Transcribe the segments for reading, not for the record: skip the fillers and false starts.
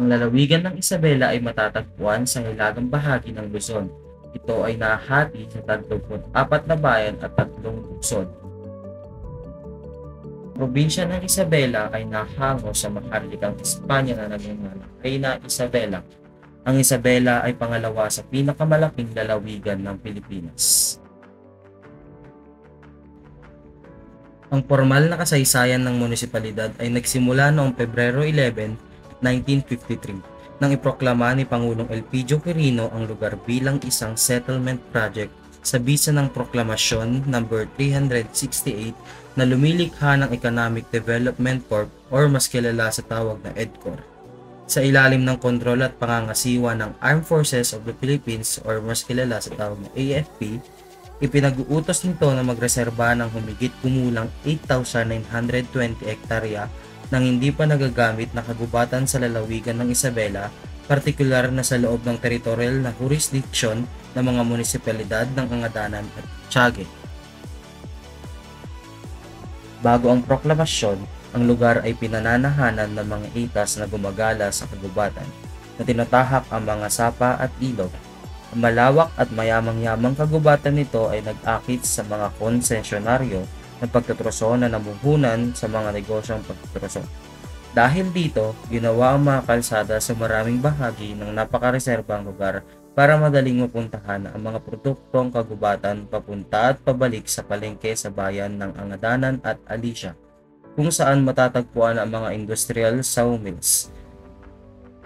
Ang lalawigan ng Isabela ay matatagpuan sa hilagang bahagi ng Luzon. Ito ay nahati sa 34 na bayan at 3 lungsod. Ang probinsya ng Isabela ay nahango sa maharlikang Espanya na nagngangalang Reina Isabela. Ang Isabela ay pangalawa sa pinakamalaking lalawigan ng Pilipinas. Ang formal na kasaysayan ng munisipalidad ay nagsimula noong Pebrero 11, 1953 nang iproklama ni Pangulong Elpidio Quirino ang lugar bilang isang settlement project sa bisa ng Proklamasyon No. 368 na lumilikha ng Economic Development Corp or mas kilala sa tawag na EDCOR. Sa ilalim ng kontrol at pangangasiwa ng Armed Forces of the Philippines or mas kilala sa tawag na AFP, ipinag-uutos nito na magreserba ng humigit kumulang 8,920 hektarya ng hindi pa nagagamit na kagubatan sa lalawigan ng Isabela, partikular na sa loob ng territorial na jurisdiction ng mga munisipalidad ng Angadanan at Tiague. Bago ang proklamasyon, ang lugar ay pinananahanan ng mga itas na gumagala sa kagubatan na tinatahak ang mga sapa at ilog. Ang malawak at mayamang-yamang kagubatan nito ay nag-akit sa mga konsesyonaryo ng pagtutroso na namuhunan sa mga negosyong pagtutroso. Dahil dito, ginawa ang mga kalsada sa maraming bahagi ng napakareserbang lugar para madaling mapuntahan ang mga produktong kagubatan papunta at pabalik sa palengke sa bayan ng Angadanan at Alicia, kung saan matatagpuan ang mga industrial sawmills.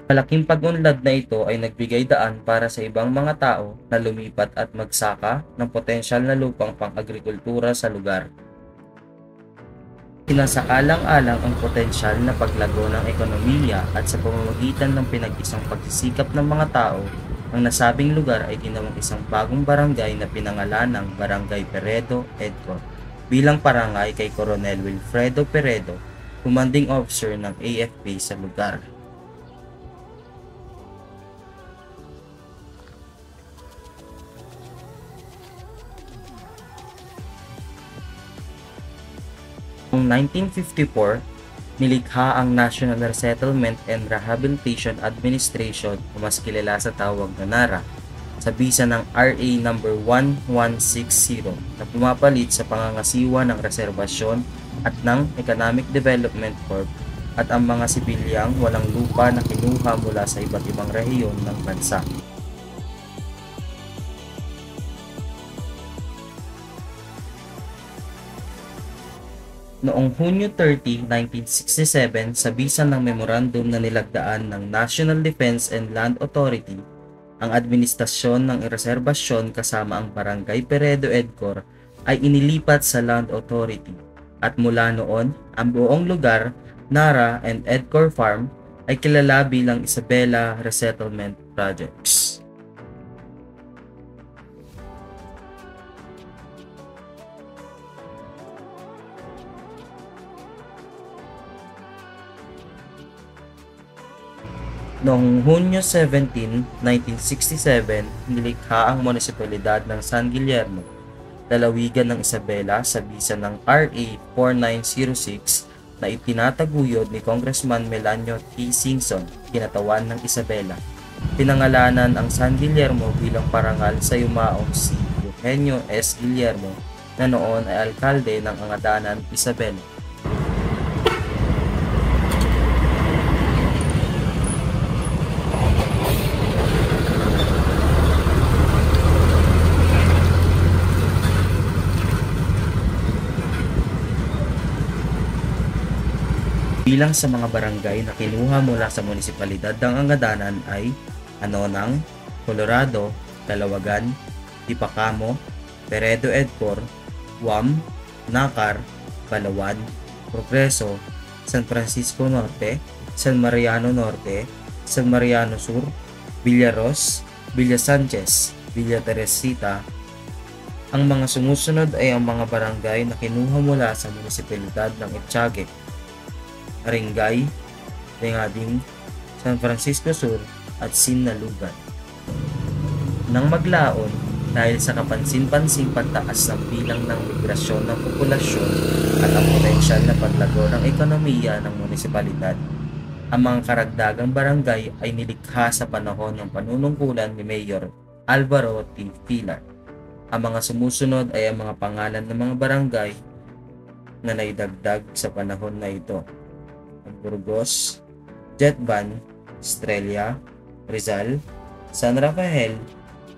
Malaking pag-unlad na ito ay nagbigay daan para sa ibang mga tao na lumipat at magsaka ng potensyal na lupang pang-agrikultura sa lugar. Sinasaalang-alang ang potensyal na paglago ng ekonomiya at sa pamamagitan ng pinag-isang pagsisikap ng mga tao, ang nasabing lugar ay ginawang isang bagong barangay na pinangalanang Barangay Peredo, EDCOR, bilang parangay kay Coronel Wilfredo Peredo, commanding officer ng AFP sa lugar. Noong 1954, nilikha ang National Resettlement and Rehabilitation Administration o mas kilala sa tawag na NARA sa bisa ng RA No. 1160 na pumapalit sa pangangasiwa ng reserbasyon at ng Economic Development Corp at ang mga sibilyang walang lupa na kinuha mula sa iba't ibang rehiyon ng bansa. Noong Hunyo 30, 1967, sa bisa ng memorandum na nilagdaan ng National Defense and Land Authority, ang administrasyon ng reserbasyon kasama ang Barangay Peredo EDCOR ay inilipat sa Land Authority at mula noon, ang buong lugar, NARA and EDCOR Farm ay kilala bilang Isabela Resettlement Projects. Noong Hunyo 17, 1967, nilikha ang munisipalidad ng San Guillermo, lalawigan ng Isabela sa bisa ng RA 4906 na itinataguyod ni Congressman Melanio T. Singson, kinatawan ng Isabela. Pinangalanan ang San Guillermo bilang parangal sa yumaong si Eugenio S. Guillermo na noon ay alkalde ng Angadanan, Isabela. Bilang sa mga barangay na kinuha mula sa munisipalidad ng Angadanan ay Anonang, Colorado, Dalawagan, Dipacamo, Peredo EDCOR, Guam, Nacar, Palawan, Progreso, San Francisco Norte, San Mariano Norte, San Mariano Sur, Villaros, Villa Sanchez, Villa Teresita. Ang mga sumusunod ay ang mga barangay na kinuha mula sa munisipalidad ng Tiague, Aringay, Dengading, San Francisco Sur at Sinalugan. Nang maglaon, dahil sa kapansin-pansing pagtaas ng bilang ng migrasyon ng populasyon at ang potensyal na paglago ng ekonomiya ng munisipalidad, Ang mga karagdagang barangay ay nilikha sa panahon ng panunungkulan ni Mayor Alvaro T. Pilar. Ang mga sumusunod ay ang mga pangalan ng mga barangay na naidagdag sa panahon na ito: Burgos, Jetban, Estrella, Rizal, San Rafael,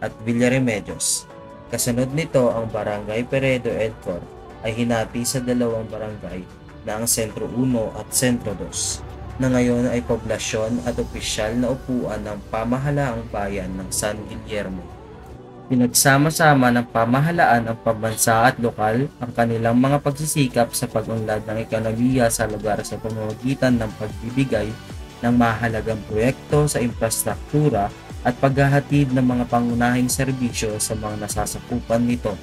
at Villaremedios. Kasunod nito ang Barangay Peredo Edcor ay hinati sa dalawang barangay na ang Sentro 1 at Sentro 2 na ngayon ay poblasyon at opisyal na upuan ng pamahalaang bayan ng San Guillermo. Pinagsama-sama ng pamahalaan ang pambansa at lokal ang kanilang mga pagsisikap sa pag-unlad ng ekonomiya sa lugar sa pamamagitan ng pagbibigay ng mahalagang proyekto sa infrastruktura at paghahatid ng mga pangunahing serbisyo sa mga nasasakupan nito.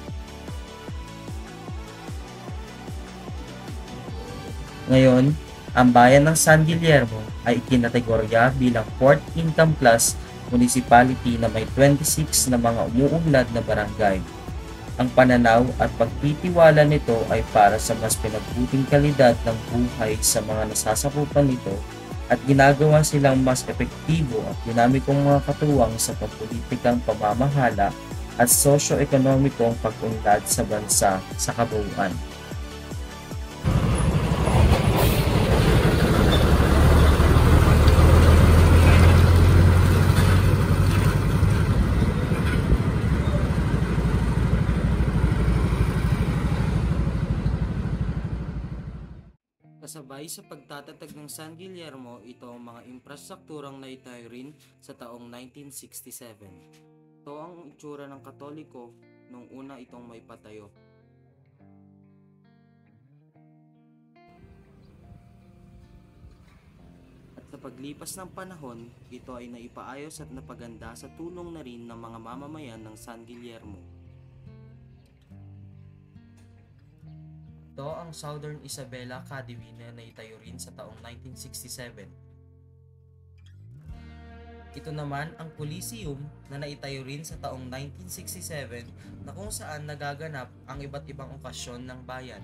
Ngayon, ang bayan ng San Guillermo ay ikinategorya bilang 4th income class municipality na may 26 na mga umuunlad na barangay. Ang pananaw at pagtitiwala nito ay para sa mas pinagbuting kalidad ng buhay sa mga nasasakupan nito at ginagawa silang mas epektibo at dinamikong mga katuwang sa pampulitikang pamamahala at sosyo-ekonomikong pag-unlad sa bansa sa kabuuan. Kasabay sa pagtatatag ng San Guillermo, ito ang mga infrastrukturang naitayo rin sa taong 1967. Ito ang itsura ng Katoliko nung una itong may patayo. At sa paglipas ng panahon, ito ay naipaayos at napaganda sa tulong na rin ng mga mamamayan ng San Guillermo. Ito ang Southern Isabela Academy na naitayo rin sa taong 1967. Ito naman ang Coliseum na naitayo rin sa taong 1967 na kung saan nagaganap ang iba't ibang okasyon ng bayan.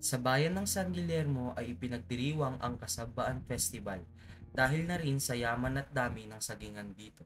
Sa bayan ng San Guillermo ay ipinagdiriwang ang Kasabaan Festival dahil na rin sa yaman at dami ng sagingan dito.